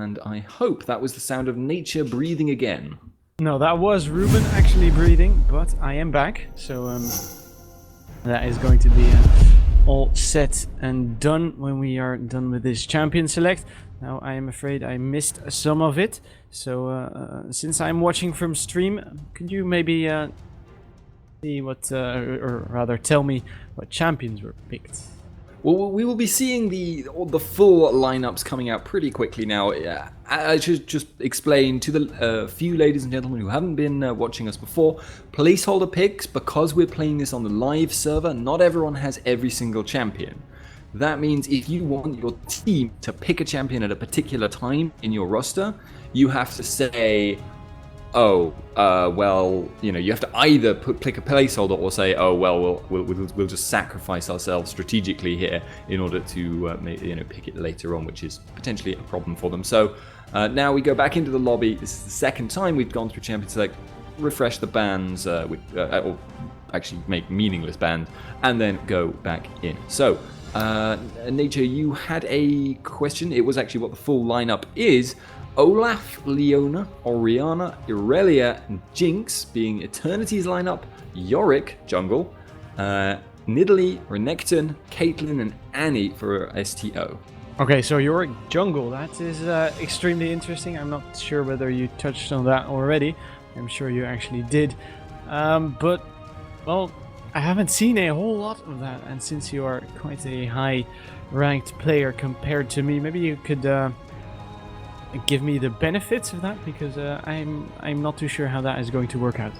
and I hope that was the sound of nature breathing again. No, that was Ruben actually breathing, but I am back, so that is going to be all set and done when we are done with this champion select. Now I am afraid I missed some of it, so since I'm watching from stream, could you maybe see what, or rather tell me what champions were picked? Well, we will be seeing the full lineups coming out pretty quickly now. I should just explain to the few ladies and gentlemen who haven't been watching us before, placeholder picks, because we're playing this on the live server, not everyone has every single champion. That means if you want your team to pick a champion at a particular time in your roster, you have to say, well, you know, you have to either pick a placeholder or say, oh, well, we'll just sacrifice ourselves strategically here in order to pick it later on, which is potentially a problem for them. So now we go back into the lobby. This is the second time we've gone through Champion Select, refresh the bans, or actually make meaningless bans, and then go back in. So, Nature, you had a question. It was actually what the full lineup is. Olaf, Leona, Oriana, Irelia, and Jinx being Eternity's lineup, Yorick, jungle, Nidalee, Renekton, Caitlyn, and Annie for STO. Okay, so Yorick jungle, that is extremely interesting. I'm not sure whether you touched on that already. I'm sure you actually did. But, well, I haven't seen a whole lot of that, and since you are quite a high-ranked player compared to me, maybe you could give me the benefits of that, because I'm not too sure how that is going to work out.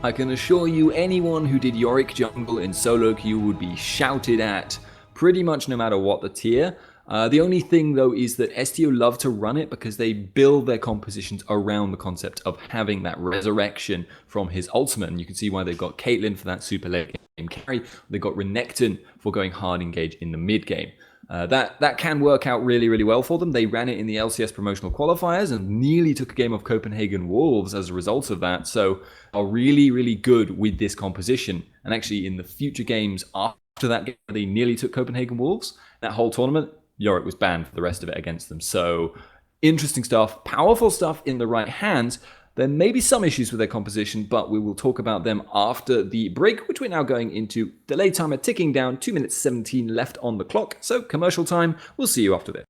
I can assure you, anyone who did Yorick jungle in solo queue would be shouted at pretty much no matter what the tier. The only thing though is that STO love to run it because they build their compositions around the concept of having that resurrection from his ultimate, and you can see why they've got Caitlyn for that super late game carry. They've got Renekton for going hard engage in the mid game. That can work out really, really well for them. They ran it in the LCS promotional qualifiers and nearly took a game of Copenhagen Wolves as a result of that. So are really, really good with this composition. And actually in the future games after that game, they nearly took Copenhagen Wolves. That whole tournament, Yorick was banned for the rest of it against them. So interesting stuff, powerful stuff in the right hands. There may be some issues with their composition, but we will talk about them after the break, which we're now going into. Delay timer ticking down, 2 minutes 17 left on the clock. So commercial time, we'll see you after this.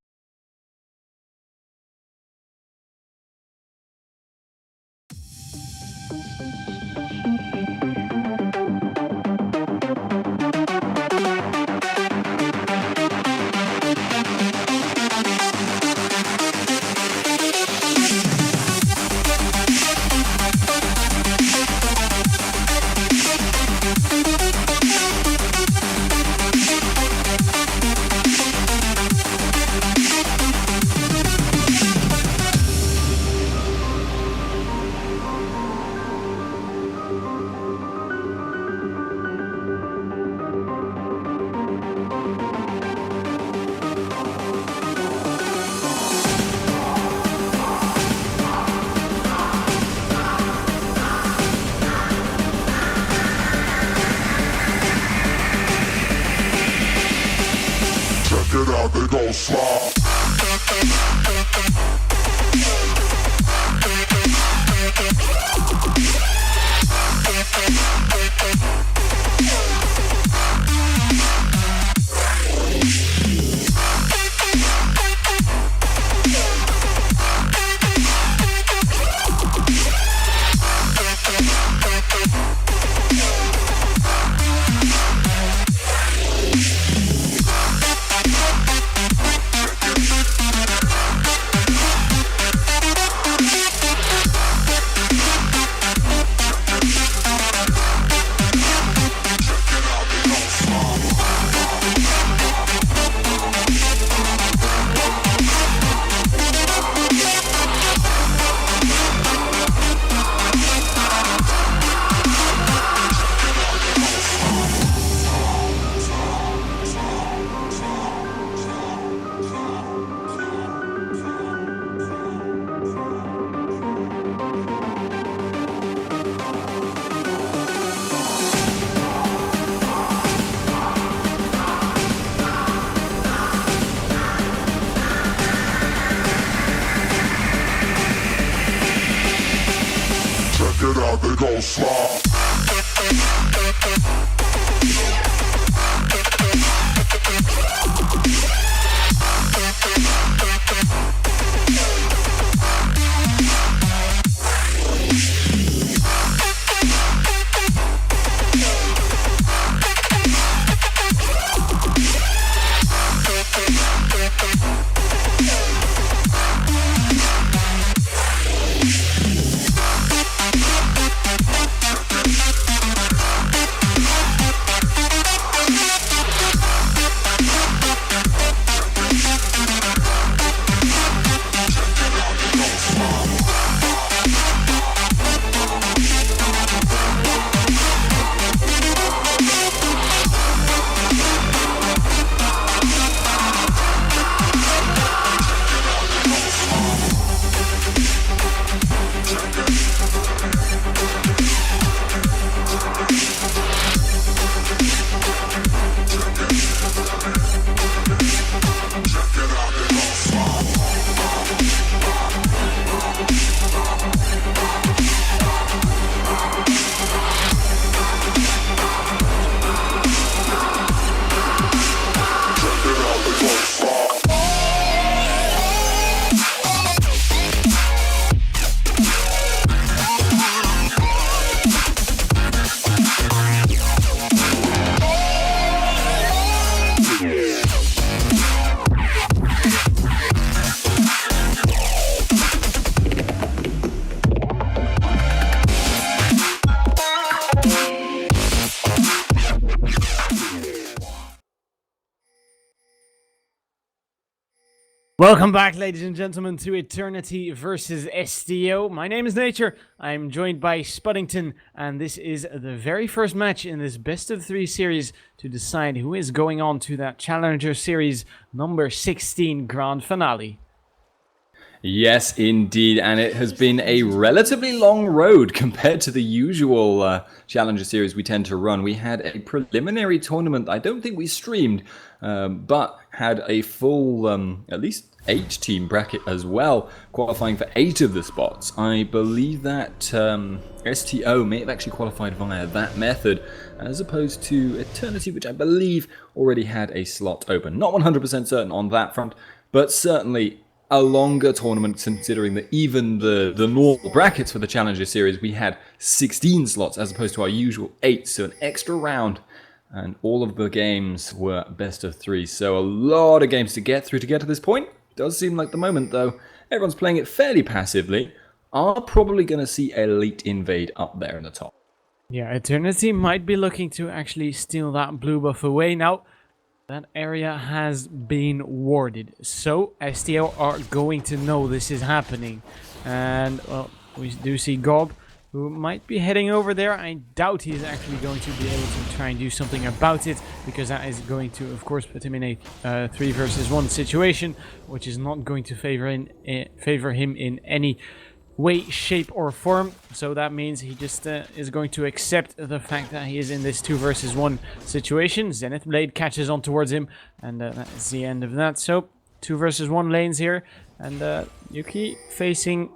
out, they gon' slide. Welcome back, ladies and gentlemen, to Eternity versus STO. My name is Nature. I'm joined by Spuddington, and this is the very first match in this best of 3 series to decide who is going on to that Challenger Series number 16 grand finale. Yes, indeed, and it has been a relatively long road compared to the usual Challenger Series we tend to run. We had a preliminary tournament I don't think we streamed, but had a full, at least 8-team bracket as well, qualifying for 8 of the spots. I believe that STO may have actually qualified via that method, as opposed to Eternity, which I believe already had a slot open. Not 100% certain on that front, but certainly a longer tournament, considering that even the normal brackets for the Challenger Series, we had 16 slots as opposed to our usual 8, so an extra round, and all of the games were best of 3, so a lot of games to get through to get to this point. Does seem like the moment, though, everyone's playing it fairly passively, are probably going to see Elite invade up there in the top. Yeah, Eternity might be looking to actually steal that blue buff away. Now, that area has been warded, so STO are going to know this is happening. And, well, we do see Gob, who might be heading over there. I doubt he's actually going to be able to try and do something about it, because that is going to, of course, put him in a 3 versus 1 situation, which is not going to favor him in any way, shape, or form. So that means he just is going to accept the fact that he is in this 2 versus 1 situation. Zenith Blade catches on towards him, and that's the end of that. So 2 versus 1 lanes here, and Yuki facing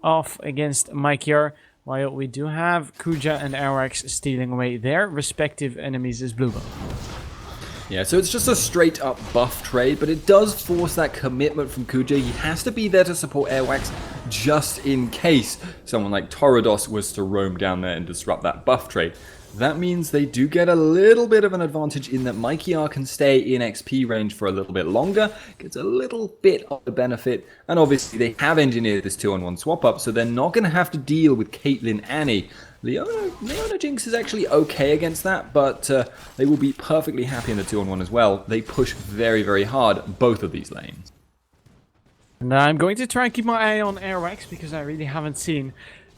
off against Mikear, while we do have Kuja and Arax stealing away their respective enemies as blue buff. Yeah, so it's just a straight up buff trade, but it does force that commitment from Kuja. He has to be there to support Airwax just in case someone like Torodos was to roam down there and disrupt that buff trade. That means they do get a little bit of an advantage in that Mikear can stay in XP range for a little bit longer, gets a little bit of the benefit, and obviously they have engineered this 2-on-1 swap up, so they're not going to have to deal with Caitlyn Annie. Leona Jinx is actually okay against that, but they will be perfectly happy in the 2-on-1 as well. They push very, very hard, both of these lanes. And I'm going to try and keep my eye on Airwax, because I really haven't seen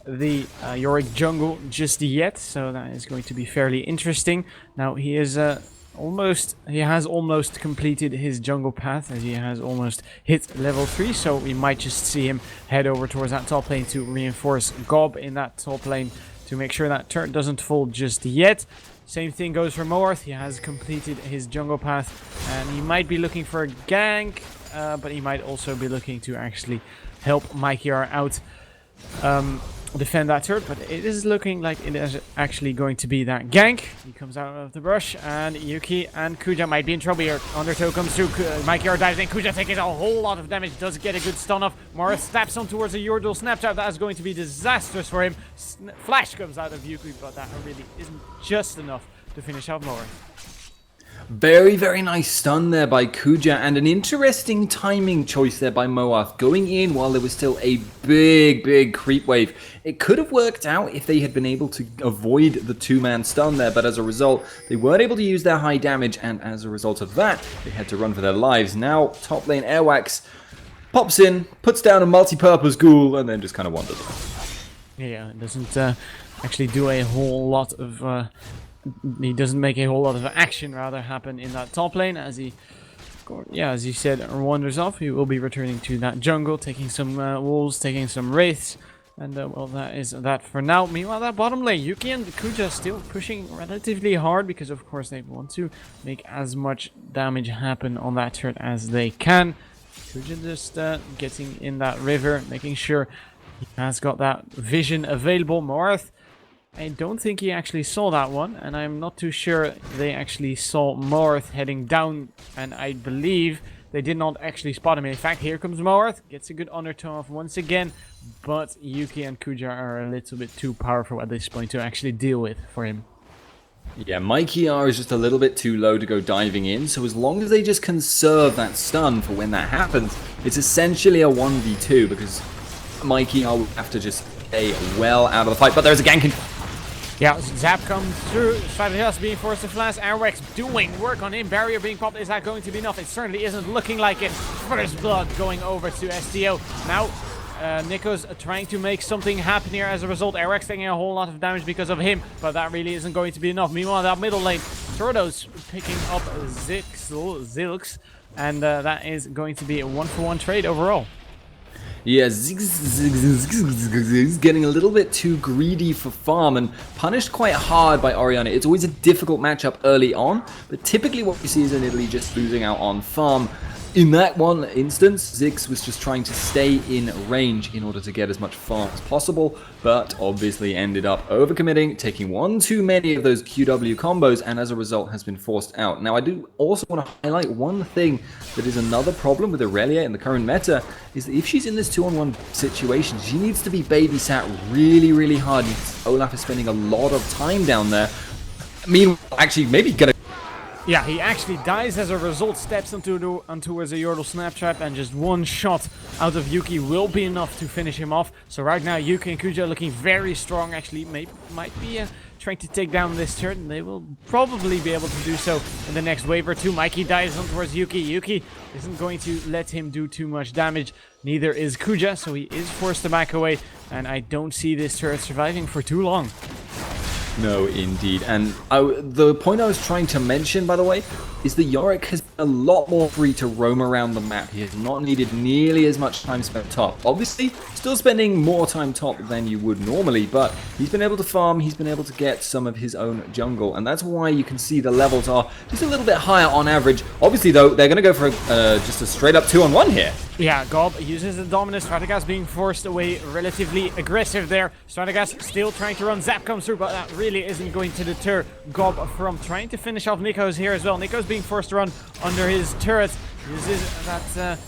the Yorick jungle just yet, so that is going to be fairly interesting. Now he is he has almost completed his jungle path, as he has almost hit level 3, so we might just see him head over towards that top lane to reinforce Gob in that top lane to make sure that turret doesn't fall just yet. Same thing goes for Moarth. He has completed his jungle path, and he might be looking for a gank, but he might also be looking to actually help Mikear out. defend that turret, but it is looking like it is actually going to be that gank. He comes out of the brush, and Yuki and Kuja might be in trouble here. Undertow comes through, Mikey R dives in, Kuja taking a whole lot of damage, does get a good stun off. Morris snaps on towards a Yordle Snapchat, that is going to be disastrous for him. Flash comes out of Yuki, but that really isn't just enough to finish off Morris. Very, very nice stun there by Kuja, and an interesting timing choice there by Moath, going in while there was still a big creep wave. It could have worked out if they had been able to avoid the two-man stun there, but as a result, they weren't able to use their high damage, and as a result of that, they had to run for their lives. Now, top lane Airwax pops in, puts down a multi-purpose ghoul, and then just kind of wanders off. Yeah, it doesn't actually do a whole lot of... he doesn't make a whole lot of action rather happen in that top lane, as he, yeah, as you said, wanders off. He will be returning to that jungle, taking some wolves, taking some wraiths, and well, that is that for now. Meanwhile, that bottom lane, Yuki and Kuja still pushing relatively hard because, of course, they want to make as much damage happen on that turret as they can. Kuja just getting in that river, making sure he has got that vision available. Marth, I don't think he actually saw that one, and I'm not too sure they actually saw Marth heading down, and I believe they did not actually spot him. In fact, here comes Marth, gets a good undertow off once again, but Yuki and Kuja are a little bit too powerful at this point to actually deal with for him. Yeah, Mikey R is just a little bit too low to go diving in, so as long as they just conserve that stun for when that happens, it's essentially a 1v2, because Mikey R will have to just stay well out of the fight, but there's a gank in. Yeah, Zap comes through, Strategas being forced to flash, Airwax doing work on him, barrier being popped. Is that going to be enough? It certainly isn't looking like it. First blood going over to STO. Now, Nico's trying to make something happen here as a result. Airwax taking a whole lot of damage because of him, but that really isn't going to be enough. Meanwhile, that middle lane, Tordos picking up Zilks, and that is going to be a 1-for-1 trade overall. Yeah, Ziggs getting a little bit too greedy for farm and punished quite hard by Orianna. It's always a difficult matchup early on, but typically what we see is in Italy just losing out on farm. In that one instance, Ziggs was just trying to stay in range in order to get as much farm as possible, but obviously ended up overcommitting, taking one too many of those QW combos, and as a result has been forced out. Now, I do also want to highlight one thing that is another problem with Aurelia in the current meta, is that if she's in this 2-on-1 situation, she needs to be babysat really hard. Olaf is spending a lot of time down there. Meanwhile, actually, maybe gonna... Yeah, he actually dies as a result, steps onto towards a Yordle Snaptrap, and just one shot out of Yuki will be enough to finish him off. So right now, Yuki and Kuja looking very strong, actually might be trying to take down this turret, and they will probably be able to do so in the next wave or two. Mikey dives on towards Yuki. Yuki isn't going to let him do too much damage, neither is Kuja, so he is forced to back away, and I don't see this turret surviving for too long. No, indeed. And the point I was trying to mention, by the way, is that Yorick has been a lot more free to roam around the map. He has not needed nearly as much time spent top. Obviously, still spending more time top than you would normally, but he's been able to farm, he's been able to get some of his own jungle, and that's why you can see the levels are just a little bit higher on average. Obviously, though, they're going to go for just a straight-up 2-on-1 here. Yeah, Gob uses the dominance. Strategas being forced away, relatively aggressive there. Strategas still trying to run. Zap comes through, but that really isn't going to deter Gob from trying to finish off Nikos here as well. Nikos being forced to run under his turret. Uses that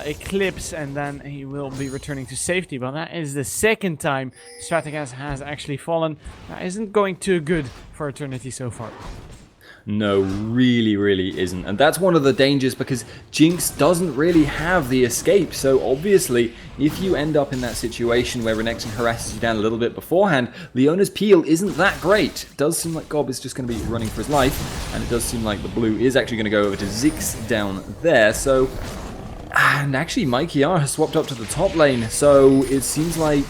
Eclipse, and then he will be returning to safety. But that is the second time Strategas has actually fallen. That isn't going too good for Eternity so far. No, really isn't. And that's one of the dangers, because Jinx doesn't really have the escape. So obviously, if you end up in that situation where Renekton harasses you down a little bit beforehand, Leona's peel isn't that great. It does seem like Gob is just going to be running for his life, and it does seem like the blue is actually going to go over to Ziggs down there. So, and actually Mikey R has swapped up to the top lane, so it seems like...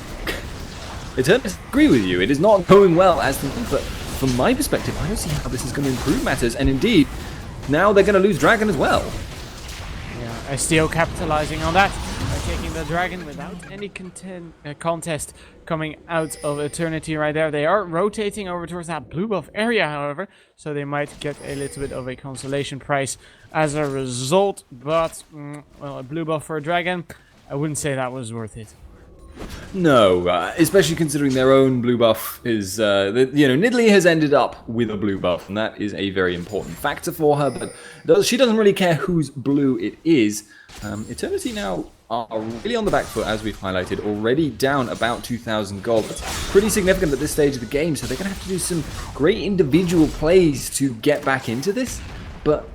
I agree with you, it is not going well as the... But from my perspective, I don't see how this is going to improve matters, and indeed, now they're going to lose Dragon as well. Yeah, STO capitalizing on that by taking the Dragon without any contest coming out of Eternity right there. They are rotating over towards that blue buff area, however, so they might get a little bit of a consolation prize as a result, but, well, a blue buff for a Dragon, I wouldn't say that was worth it. No, especially considering their own blue buff is, Nidalee has ended up with a blue buff, and that is a very important factor for her, but she doesn't really care whose blue it is. Eternity now are really on the back foot, as we've highlighted, already down about 2,000 gold. That's pretty significant at this stage of the game, so they're going to have to do some great individual plays to get back into this, but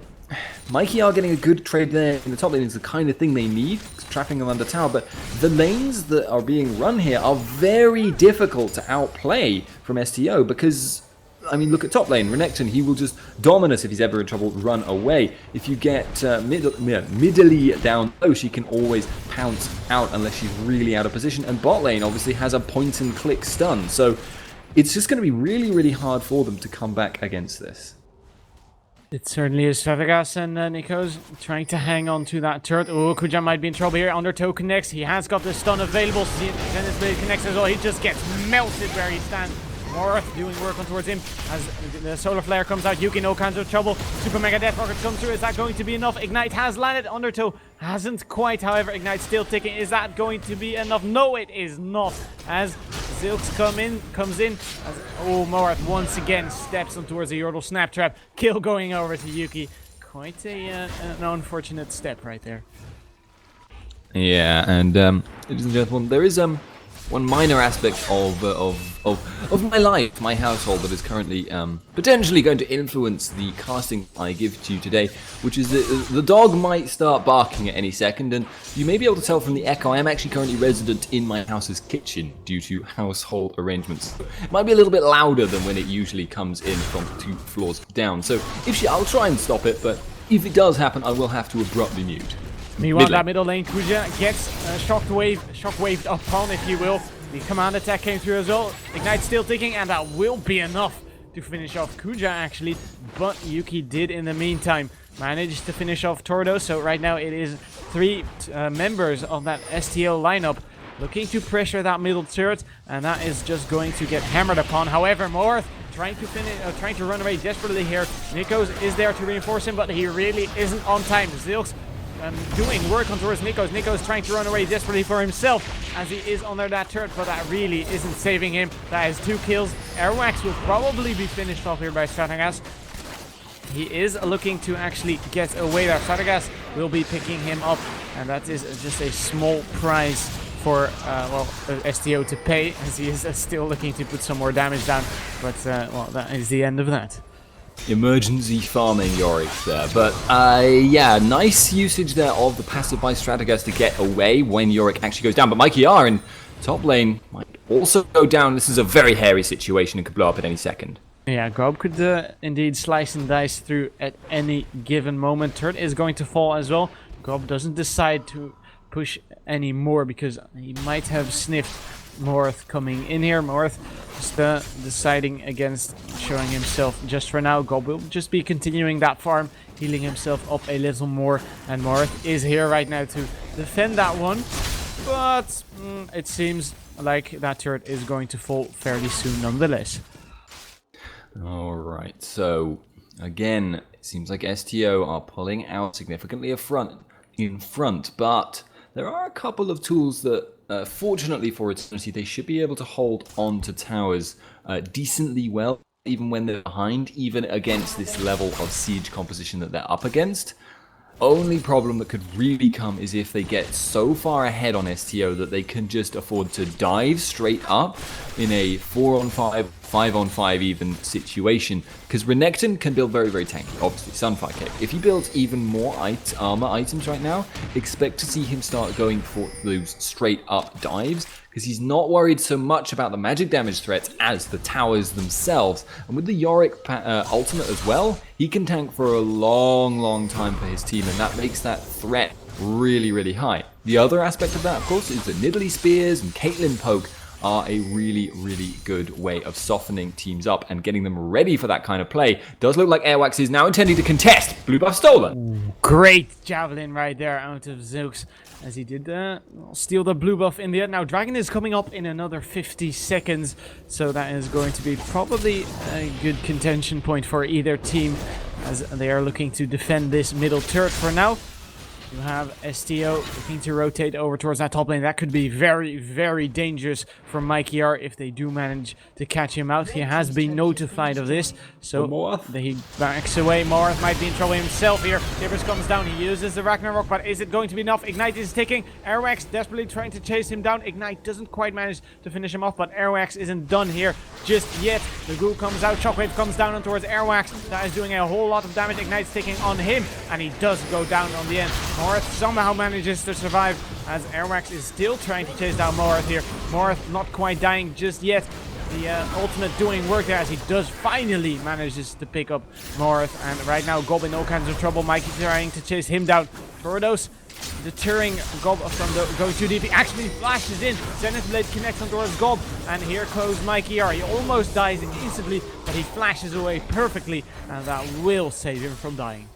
Mikey are getting a good trade there in the top lane is the kind of thing they need, trapping them under tower, but the lanes that are being run here are very difficult to outplay from STO because, I mean, look at top lane. Renekton, he will just dominate if he's ever in trouble, run away. If you get Nidalee down low, she can always pounce out unless she's really out of position, and bot lane obviously has a point and click stun, so it's just going to be really, really hard for them to come back against this. It certainly is. Strategas and Nikos trying to hang on to that turret. Oh, Kuja might be in trouble here. Undertow connects. He has got the stun available. Zenith's Blade connects as well. He just gets melted where he stands. Morath doing work on towards him as the solar flare comes out. Yuki in all kinds of trouble. Super Mega Death Rocket comes through. Is that going to be enough? Ignite has landed. Undertow hasn't quite, however. Ignite still ticking. Is that going to be enough? No, it is not. As Zilks comes in. Morath once again steps on towards the Yordle Snap Trap. Kill going over to Yuki. Quite an unfortunate step right there. Yeah, and ladies and gentlemen, there is one minor aspect of my life, my household, that is currently potentially going to influence the casting I give to you today, which is that the dog might start barking at any second, and you may be able to tell from the echo I am actually currently resident in my house's kitchen due to household arrangements. So it might be a little bit louder than when it usually comes in from 2 floors down, so I'll try and stop it, but if it does happen, I will have to abruptly mute. Meanwhile, that middle lane, Kuja gets shockwaved upon, if you will. The command attack came through as well. Ignite still ticking, and that will be enough to finish off Kuja, actually. But Yuki did, in the meantime, manage to finish off Tordo. So right now it is 3 members of that STO lineup looking to pressure that middle turret, and that is just going to get hammered upon. However, Morath trying to run away desperately here. Nikos is there to reinforce him, but he really isn't on time. Zilks doing work on towards Nikos. Nikos trying to run away desperately for himself as he is under that turret, but that really isn't saving him. That is 2 kills. Airwax will probably be finished off here by Strategas. He is looking to actually get away there. Strategas will be picking him up, and that is just a small prize for STO to pay, as he is still looking to put some more damage down, but that is the end of that. Emergency farming Yorick there, but yeah, nice usage there of the passive by Strategas to get away when Yorick actually goes down, but Mikey R in top lane might also go down. This is a very hairy situation and could blow up at any second. Yeah, Grob could indeed slice and dice through at any given moment. Turret is going to fall as well. Grob doesn't decide to push any more because he might have sniffed Morath coming in here. Morath just deciding against showing himself just for now. Gob will just be continuing that farm, healing himself up a little more, and Morath is here right now to defend that one, but it seems like that turret is going to fall fairly soon nonetheless. Alright, so again, it seems like STO are pulling out significantly in front, but there are a couple of tools that fortunately for Eternity, they should be able to hold on to towers decently well, even when they're behind, even against this level of siege composition that they're up against. Only problem that could really come is if they get so far ahead on STO that they can just afford to dive straight up in a 4-on-5, 5-on-5 even situation. Because Renekton can build very, very tanky, obviously, Sunfire Cape. If he builds even more armor items right now, expect to see him start going for those straight up dives, because he's not worried so much about the magic damage threats as the towers themselves. And with the Yorick ultimate as well, he can tank for a long, long time for his team, and that makes that threat really, really high. The other aspect of that, of course, is that Nidalee Spears and Caitlyn Poke are a really, really good way of softening teams up and getting them ready for that kind of play. Does look like Airwax is now intending to contest. Blue buff stolen. Great javelin right there out of Zilks, as he did steal the blue buff in the end. Now Dragon is coming up in another 50 seconds, so that is going to be probably a good contention point for either team, as they are looking to defend this middle turret for now. You have STO looking to rotate over towards that top lane. That could be very, very dangerous for Mikey R if they do manage to catch him out. He has been notified of this, so he backs away. Morth might be in trouble himself here. Tibbers comes down. He uses the Ragnarok, but is it going to be enough? Ignite is ticking. Airwax desperately trying to chase him down. Ignite doesn't quite manage to finish him off, but Airwax isn't done here just yet. The ghoul comes out. Shockwave comes down on towards Airwax. That is doing a whole lot of damage. Ignite's ticking on him, and he does go down on the end. Morth somehow manages to survive as Airwax is still trying to chase down Morth here. Morth not quite dying just yet. The ultimate doing work there as he does finally manages to pick up Morth. And right now Gob in all kinds of trouble. Mikey trying to chase him down. Tordos deterring Gob from going too deep. He actually flashes in. Zenith Blade connects on towards Gob. And here goes Mikey R. He almost dies instantly, but he flashes away perfectly. And that will save him from dying.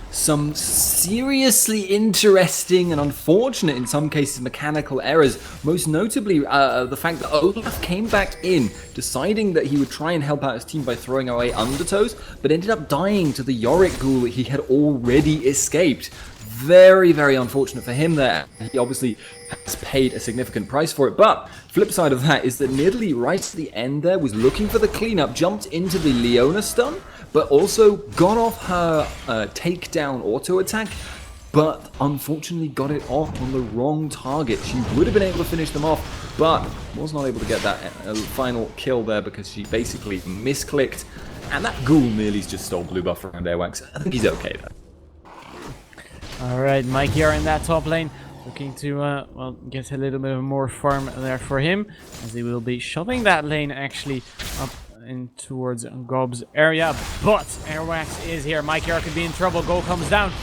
Some seriously interesting and unfortunate, in some cases, mechanical errors. Most notably, the fact that Olaf came back in, deciding that he would try and help out his team by throwing away Undertows, but ended up dying to the Yorick ghoul that he had already escaped. Very, very unfortunate for him there. He obviously has paid a significant price for it, but flip side of that is that Nidalee right at the end there was looking for the cleanup, jumped into the Leona stun, but also got off her takedown auto attack, but unfortunately got it off on the wrong target. She would have been able to finish them off, but was not able to get that final kill there because she basically misclicked, and that ghoul nearly just stole blue buff around Airwax. I think he's okay though. Alright, Mikey are in that top lane, looking to, well, get a little bit of more farm there for him, as he will be shoving that lane actually up in towards Gob's area, but Airwax is here. Mikey R could be in trouble. Goal comes down.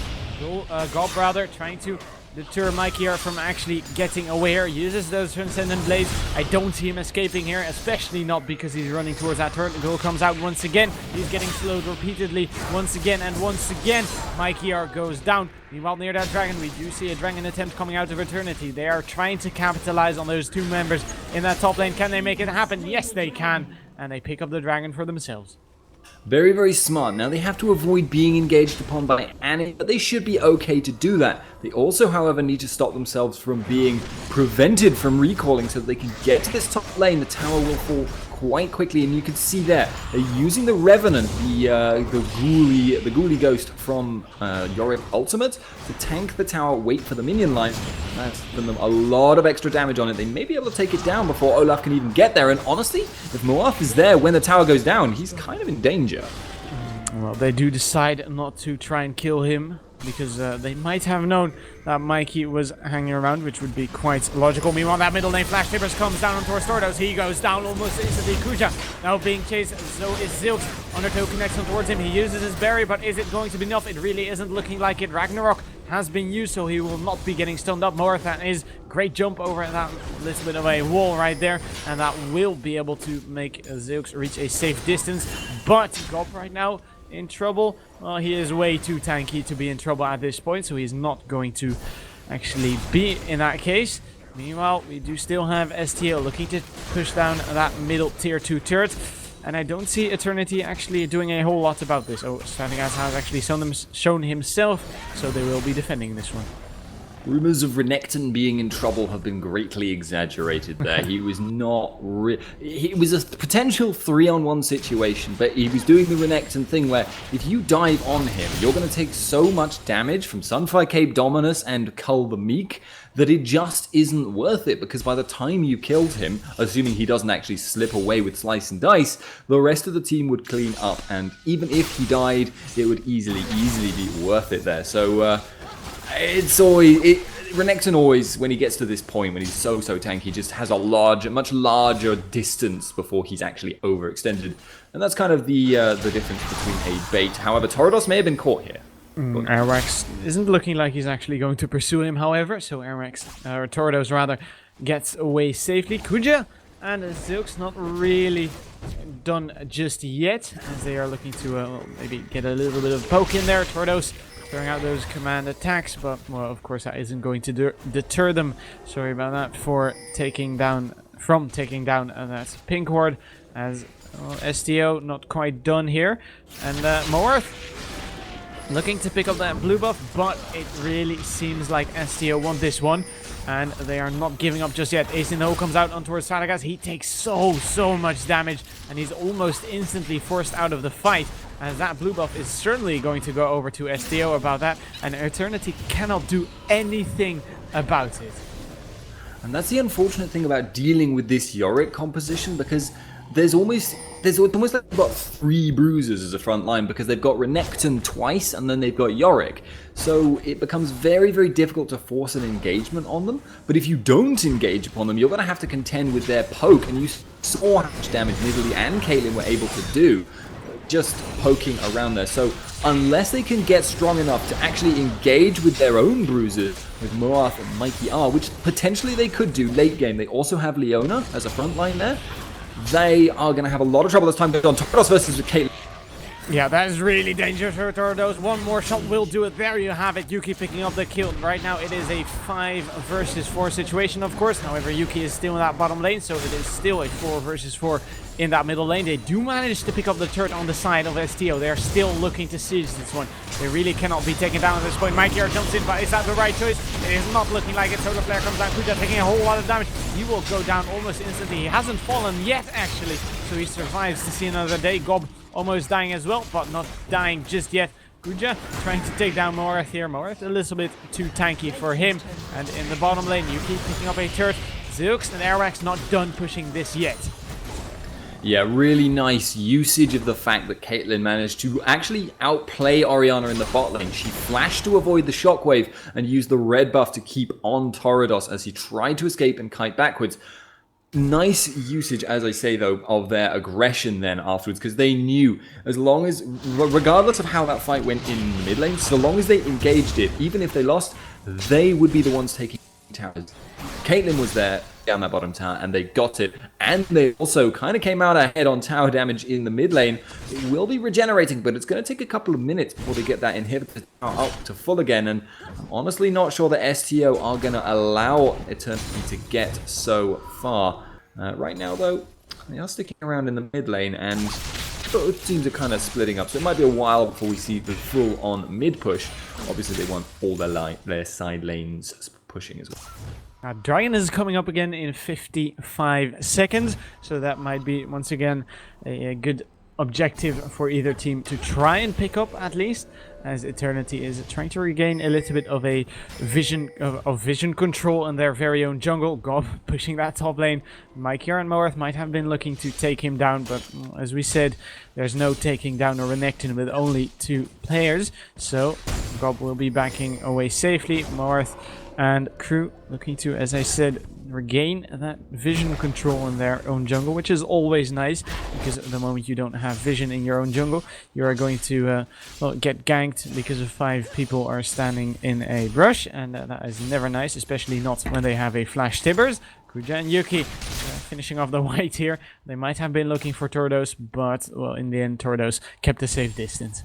Gob rather trying to deter Mikey R from actually getting away here. Uses those Transcendent Blades. I don't see him escaping here, especially not because he's running towards that turret. Goal comes out once again. He's getting slowed repeatedly once again and once again. Mikey R goes down. Meanwhile, near that dragon, we do see a dragon attempt coming out of Eternity. They are trying to capitalize on those two members in that top lane. Can they make it happen? Yes, they can. And they pick up the dragon for themselves. Very, very smart. Now, they have to avoid being engaged upon by Annie, but they should be okay to do that. They also, however, need to stop themselves from being prevented from recalling so that they can get to this top lane. The tower will fall quite quickly, and you can see there, they're using the Revenant, the ghoulie ghost from Yorick Ultimate, to tank the tower, wait for the minion line. That's given them a lot of extra damage on it. They may be able to take it down before Olaf can even get there, and honestly, if Moaf is there when the tower goes down, he's kind of in danger. Well, they do decide not to try and kill him, because they might have known that Mikey was hanging around, which would be quite logical. Meanwhile, that middle lane flash Tibbers comes down on towards Tordos. He goes down almost instantly. Kuja now being chased, so is Zilch. Undertow connects on towards him. He uses his berry, but is it going to be enough? It really isn't looking like it. Ragnarok has been used, so he will not be getting stunned up more. That is great jump over that little bit of a wall right there, and that will be able to make Zilch reach a safe distance. But Gob right now in trouble. Well, he is way too tanky to be in trouble at this point, so he's not going to actually be in that case. Meanwhile, we do still have STO looking to push down that middle tier 2 turret, and I don't see Eternity actually doing a whole lot about this. Oh, Strategas has actually shown himself, so they will be defending this one. Rumors of Renekton being in trouble have been greatly exaggerated there. He was not... It was a potential 3-on-1 situation, but he was doing the Renekton thing where if you dive on him, you're going to take so much damage from Sunfire Cape Dominus and Cull the Meek that it just isn't worth it, because by the time you killed him, assuming he doesn't actually slip away with Slice and Dice, the rest of the team would clean up, and even if he died, it would easily be worth it there. So, it's always... Renekton always, when he gets to this point, when he's so tanky, just has a much larger distance before he's actually overextended. And that's kind of the difference between a bait. However, Tordos may have been caught here. Airwax isn't looking like he's actually going to pursue him, however, so Tordos rather, gets away safely. Kuja and Zilk's not really done just yet, as they are looking to maybe get a little bit of poke in there. Tordos throwing out those command attacks, but, well, of course that isn't going to deter them. Sorry about that, from taking down that pink ward, as STO not quite done here. And Moarth looking to pick up that blue buff, but it really seems like STO won this one, and they are not giving up just yet. Ace in the hole comes out on towards Sadagas. He takes so much damage, and he's almost instantly forced out of the fight, as that blue buff is certainly going to go over to STO about that, and Eternity cannot do anything about it. And that's the unfortunate thing about dealing with this Yorick composition, because there's almost like they've got 3 bruisers as a front line, because they've got Renekton twice and then they've got Yorick. So it becomes very difficult to force an engagement on them. But if you don't engage upon them, you're going to have to contend with their poke, and you saw how much damage Nidalee and Caitlyn were able to do just poking around there. So unless they can get strong enough to actually engage with their own bruisers, with Moath and Mikey R, which potentially they could do late game. They also have Leona as a front line there. They are going to have a lot of trouble this time on Tordos versus Caitlyn. Yeah, that is really dangerous for Tordos. One more shot will do it. There you have it. Yuki picking up the kill. Right now it is a 5 versus 4 situation, of course. However, Yuki is still in that bottom lane, so it is still a 4 versus 4 in that middle lane. They do manage to pick up the turret on the side of STO. They are still looking to siege this one. They really cannot be taken down at this point. Mike here jumps in, but is that the right choice? It is not looking like it. Solar Flare comes down. Kuja taking a whole lot of damage. He will go down almost instantly. He hasn't fallen yet, actually, so he survives to see another day. Gob almost dying as well, but not dying just yet. Kuja trying to take down Morath here. Morath a little bit too tanky for him. And in the bottom lane, Yuki picking up a turret. Zilks and Airwax not done pushing this yet. Yeah, really nice usage of the fact that Caitlyn managed to actually outplay Orianna in the bot lane. She flashed to avoid the shockwave and used the red buff to keep on Torridos as he tried to escape and kite backwards. Nice usage, as I say, though, of their aggression then afterwards, because they knew as long as, regardless of how that fight went in the mid lane, so long as they engaged it, even if they lost, they would be the ones taking towers. Caitlyn was there down that bottom tower, and they got it, and they also kind of came out ahead on tower damage in the mid lane. It will be regenerating, but it's going to take a couple of minutes before they get that inhibitor up to full again, and I'm honestly not sure that STO are going to allow Eternity to get so far. Right now, though, they are sticking around in the mid lane, and both teams are kind of splitting up, so it might be a while before we see the full-on mid push. Obviously, they want all their side lanes pushing as well. Dragon is coming up again in 55 seconds, so that might be once again a good objective for either team to try and pick up, at least, as Eternity is trying to regain a little bit of a vision control in their very own jungle. Gob pushing that top lane. Mike here and Morath might have been looking to take him down, but as we said, there's no taking down a Renekton with only 2 players, so Gob will be backing away safely. Morath and crew looking to, as I said, regain that vision control in their own jungle, which is always nice, because at the moment you don't have vision in your own jungle, you are going to well, get ganked because of 5 people are standing in a brush, and that is never nice, especially not when they have a flash tibbers. Kuja and Yuki finishing off the white here. They might have been looking for Tordos, but well, in the end Tordos kept a safe distance.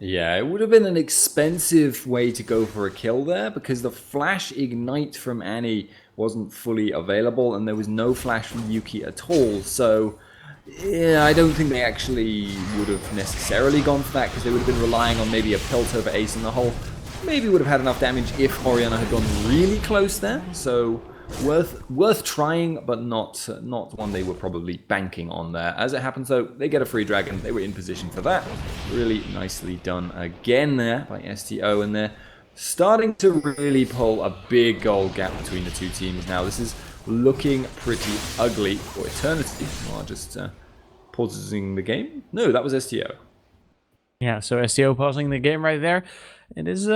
Yeah, it would have been an expensive way to go for a kill there, because the flash ignite from Annie wasn't fully available, and there was no flash from Yuki at all. So, yeah, I don't think they actually would have necessarily gone for that, because they would have been relying on maybe a Pelt over Ace in the hole. Maybe would have had enough damage if Orianna had gone really close there. So, worth trying, but not one they were probably banking on there. As it happens, though, they get a free dragon. They were in position for that. Really nicely done again there by STO, and they're starting to really pull a big goal gap between the 2 teams now. This is looking pretty ugly for Eternity. Well, just pausing the game. No, that was STO. Yeah, so STO pausing the game right there. It is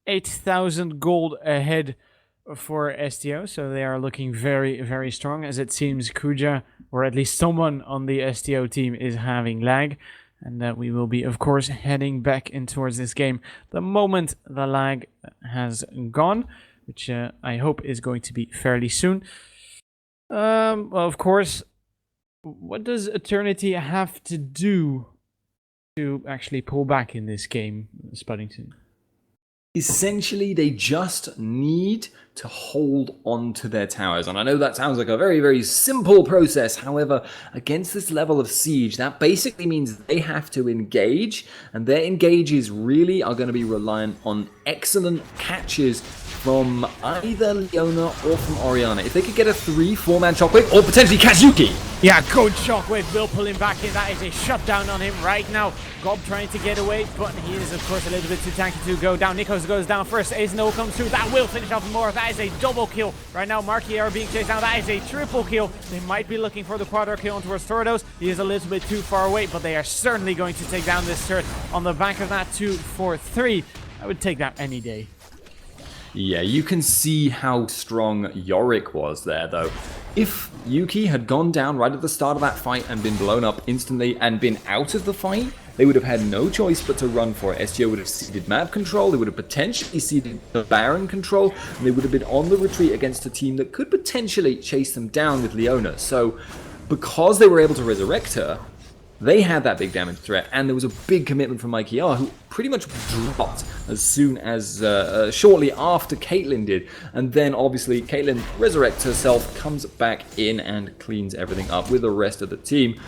8,000 gold ahead for STO, so they are looking very strong, as it seems Kuja, or at least someone on the STO team, is having lag, and that we will be, of course, heading back in towards this game the moment the lag has gone, which I hope is going to be fairly soon. Well, of course, what does Eternity have to do to actually pull back in this game, Spuddington? Essentially, they just need to hold on to their towers. And I know that sounds like a very, very simple process. However, against this level of siege, that basically means they have to engage. And their engages really are going to be reliant on excellent catches from either Leona or from Oriana. If they could get a 3-4-man Shockwave, or potentially Kazuki. Yeah, good Shockwave will pull him back in. That is a shutdown on him right now. Gob trying to get away, but he is, of course, a little bit too tanky to go down. Nikos goes down first. STO comes through. That will finish off more. That is a double kill. Right now, Marquis are being chased down. That is a triple kill. They might be looking for the quadra kill on towards Tordos. He is a little bit too far away, but they are certainly going to take down this turret on the back of that 2-4-3. I would take that any day. Yeah, you can see how strong Yorick was there, though. If Yuki had gone down right at the start of that fight and been blown up instantly and been out of the fight, they would have had no choice but to run for it. STO would have ceded map control, they would have potentially ceded the Baron control, and they would have been on the retreat against a team that could potentially chase them down with Leona. So, because they were able to resurrect her, they had that big damage threat, and there was a big commitment from Mikey R, who pretty much dropped as soon as, shortly after Caitlyn did. And then, obviously, Caitlyn resurrects herself, comes back in, and cleans everything up with the rest of the team.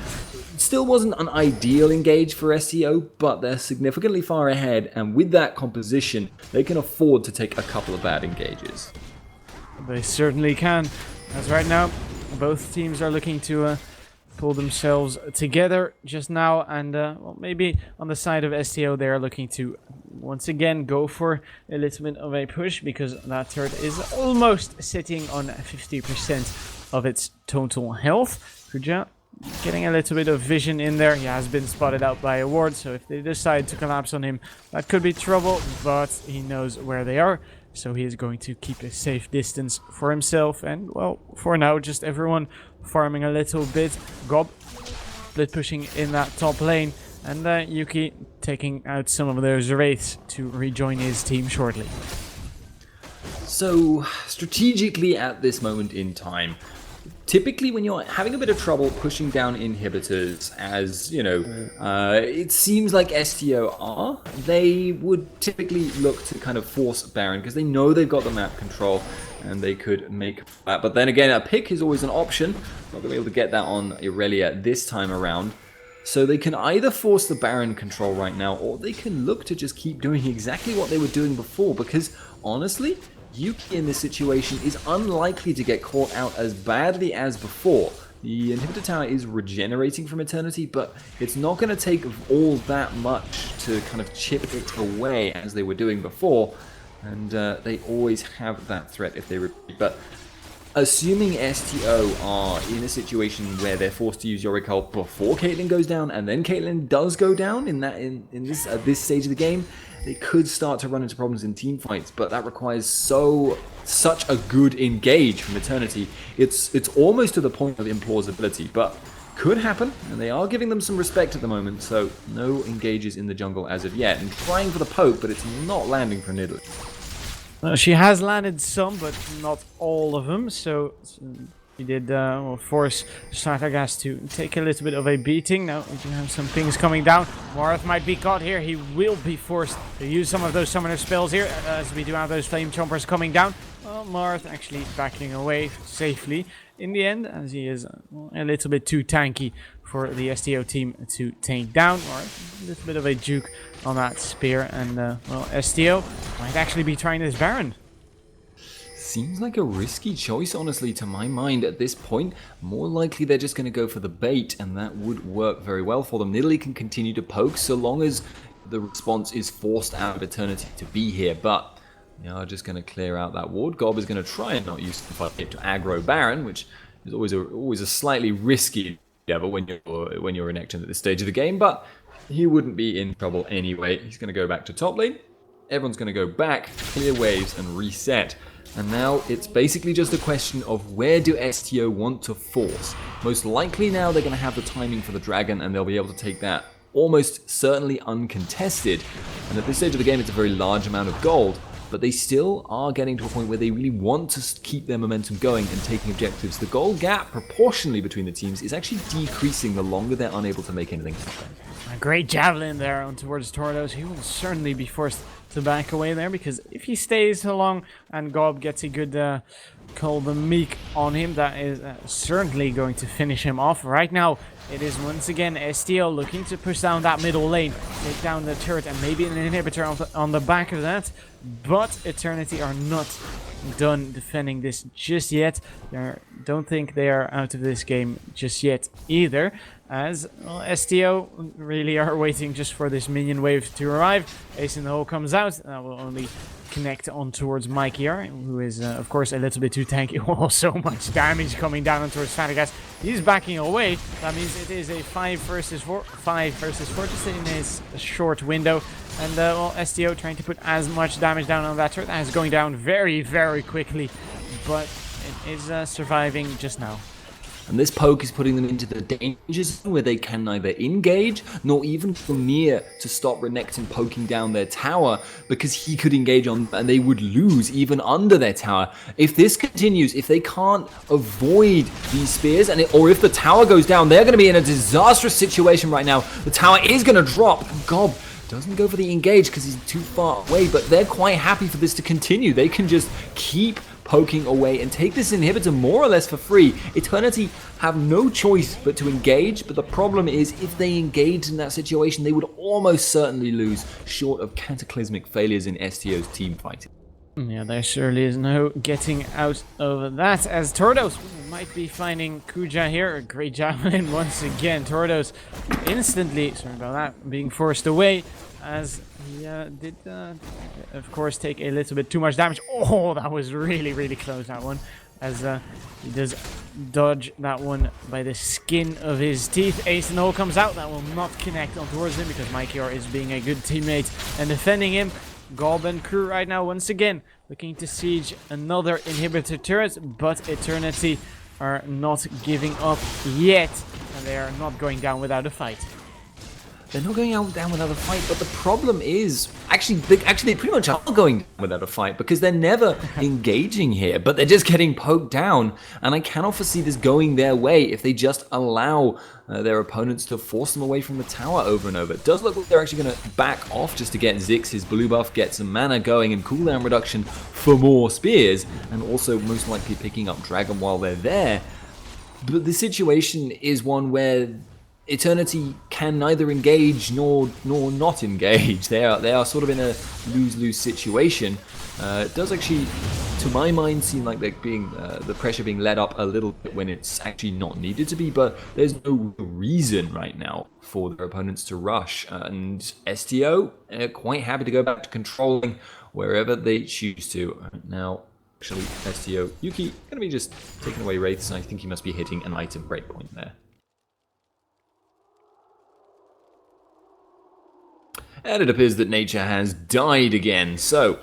Still wasn't an ideal engage for STO, but they're significantly far ahead, and with that composition, they can afford to take a couple of bad engages. They certainly can. As right now, both teams are looking to pull themselves together just now, and well, maybe on the side of STO they are looking to once again go for a little bit of a push, because that turret is almost sitting on 50% of its total health. Kuja getting a little bit of vision in there. He has been spotted out by a ward, so if they decide to collapse on him, that could be trouble, but he knows where they are. So he is going to keep a safe distance for himself, and well, for now, just everyone farming a little bit. Gob split pushing in that top lane, and Yuki taking out some of those wraiths to rejoin his team shortly. So, strategically at this moment in time, typically when you're having a bit of trouble pushing down inhibitors, as, you know, it seems like STO are, they would typically look to kind of force Baron, because they know they've got the map control, and they could make that. But then again, a pick is always an option. Not going to be able to get that on Irelia this time around. So they can either force the Baron control right now, or they can look to just keep doing exactly what they were doing before, because honestly, Yuki in this situation is unlikely to get caught out as badly as before. The inhibitor tower is regenerating from Eternity, but it's not going to take all that much to kind of chip it away as they were doing before. And they always have that threat if they repeat. But assuming STO are in a situation where they're forced to use Yorick ult before Caitlyn goes down, and then Caitlyn does go down in this at this stage of the game, they could start to run into problems in team fights. But that requires such a good engage from Eternity. It's almost to the point of implausibility, but could happen, and they are giving them some respect at the moment, so no engages in the jungle as of yet. And trying for the poke, but it's not landing for Nidalee. She has landed some, but not all of them, so she did force Sartagas to take a little bit of a beating. Now we do have some things coming down. Marth might be caught here. He will be forced to use some of those summoner spells here, as we do have those flame chompers coming down. Well, Marth actually backing away safely in the end, as he is a little bit too tanky for the STO team to take down. Or a little bit of a juke on that spear, and well, STO might actually be trying this Baron. Seems like a risky choice, honestly, to my mind at this point. More likely they're just going to go for the bait, and that would work very well for them. Nidalee can continue to poke so long as the response is forced out of Eternity to be here, but they are just going to clear out that ward. Gob is going to try and not use the fight to aggro Baron, which is always a slightly risky endeavor when you're Renekton at this stage of the game, but he wouldn't be in trouble anyway. He's going to go back to top lane. Everyone's going to go back, clear waves, and reset. And now it's basically just a question of where do STO want to force. Most likely now they're going to have the timing for the dragon, and they'll be able to take that almost certainly uncontested. And at this stage of the game, it's a very large amount of gold, but they still are getting to a point where they really want to keep their momentum going and taking objectives. The gold gap proportionally between the teams is actually decreasing the longer they're unable to make anything happen. A great javelin there on towards Tordos. He will certainly be forced to back away there, because if he stays long and Gob gets a good call the meek on him, that is certainly going to finish him off. Right now, it is once again STO looking to push down that middle lane, take down the turret, and maybe an inhibitor on the back of that. But Eternity are not done defending this just yet. Don't think they are out of this game just yet either, as well, STO really are waiting just for this minion wave to arrive. Ace in the hole comes out. That will only connect on towards Mikey R, who is of course a little bit too tanky. Oh, so much damage coming down on towards Fanagas. He's backing away. That means it is a 5 versus 4 just in his short window. And well, STO trying to put as much damage down on that turret. That is going down very, very quickly, but it is surviving just now. And this poke is putting them into the danger zone where they can neither engage nor even go near to stop Renekton poking down their tower, because he could engage on and they would lose even under their tower. If this continues, if they can't avoid these spears, or if the tower goes down, they're going to be in a disastrous situation right now. The tower is going to drop. Gob doesn't go for the engage because he's too far away, but they're quite happy for this to continue. They can just keep poking away and take this inhibitor more or less for free. Eternity have no choice but to engage, but the problem is if they engage in that situation, they would almost certainly lose, short of cataclysmic failures in STO's team fighting. Yeah, there surely is no getting out of that, as Tordos might be finding Kuja here. A great javelin once again. Tordos instantly, sorry about that, being forced away, as he did, of course, take a little bit too much damage. Oh, that was really, really close, that one. As he does dodge that one by the skin of his teeth. Ace in the hole comes out. That will not connect on towards him because Mikey is being a good teammate and defending him. Gob and crew right now once again looking to siege another inhibitor turret, but Eternity are not giving up yet, and they are not going down without a fight. They're not going down without a fight, but the problem is, actually they pretty much are going down without a fight, because they're never engaging here, but they're just getting poked down, and I cannot foresee this going their way if they just allow their opponents to force them away from the tower over and over. It does look like they're actually going to back off just to get Ziggs his blue buff, get some mana going, and cooldown reduction for more spears, and also most likely picking up Dragon while they're there. But the situation is one where Eternity can neither engage nor not engage. They are sort of in a lose-lose situation. It does actually, to my mind, seem like they're being the pressure being let up a little bit when it's actually not needed to be. But there's no reason right now for their opponents to rush. And STO quite happy to go back to controlling wherever they choose to. Now, actually, STO Yuki gonna be just taking away wraiths. I think he must be hitting an item breakpoint there. And it appears that nature has died again. So,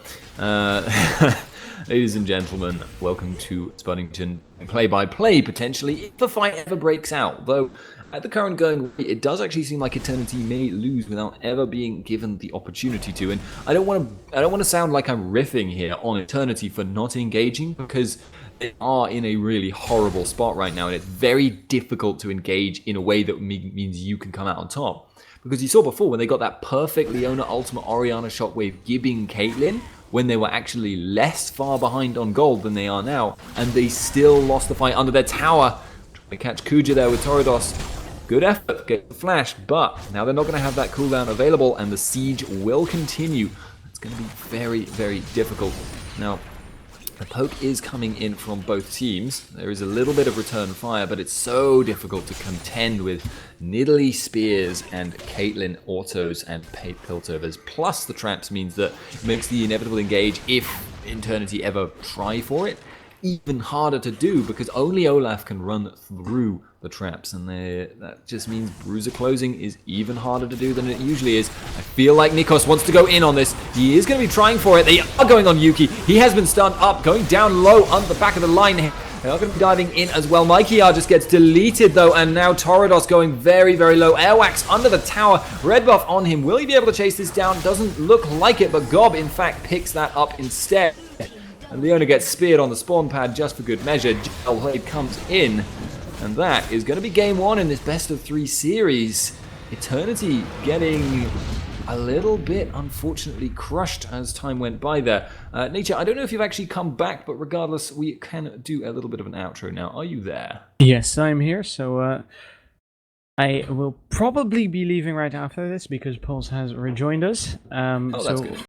ladies and gentlemen, welcome to Spuddington play-by-play, potentially, if the fight ever breaks out. Though, at the current going rate, it does actually seem like Eternity may lose without ever being given the opportunity to. And I don't want to sound like I'm riffing here on Eternity for not engaging, because they are in a really horrible spot right now, and it's very difficult to engage in a way that means you can come out on top. Because you saw before, when they got that perfect Leona Ultimate Orianna Shockwave gibbing Caitlyn, when they were actually less far behind on gold than they are now, and they still lost the fight under their tower. Trying to catch Kuja there with Toridos. Good effort, get the flash, but now they're not going to have that cooldown available, and the siege will continue. It's going to be very, very difficult. Now, the poke is coming in from both teams. There is a little bit of return fire, but it's so difficult to contend with Nidalee Spears and Caitlyn autos and Piltovers. Plus the traps means that it makes the inevitable engage, if Eternity ever try for it, even harder to do, because only Olaf can run through the traps, and that just means bruiser closing is even harder to do than it usually is. I feel like Nikos wants to go in on this. He is going to be trying for it. They are going on Yuki. He has been stunned up, going down low on the back of the line. They are going to be diving in as well. Mikey R just gets deleted though, and now Toridos going very, very low. Airwax under the tower. Red buff on him. Will he be able to chase this down? Doesn't look like it, but Gob in fact picks that up instead. And Leona gets speared on the spawn pad just for good measure. Blade comes in, and that is going to be game one in this best of 3 series. Eternity getting a little bit, unfortunately, crushed as time went by there. Nature, I don't know if you've actually come back, but regardless, we can do a little bit of an outro now. Are you there? Yes, I'm here, so I will probably be leaving right after this because Pulse has rejoined us. Oh, that's good.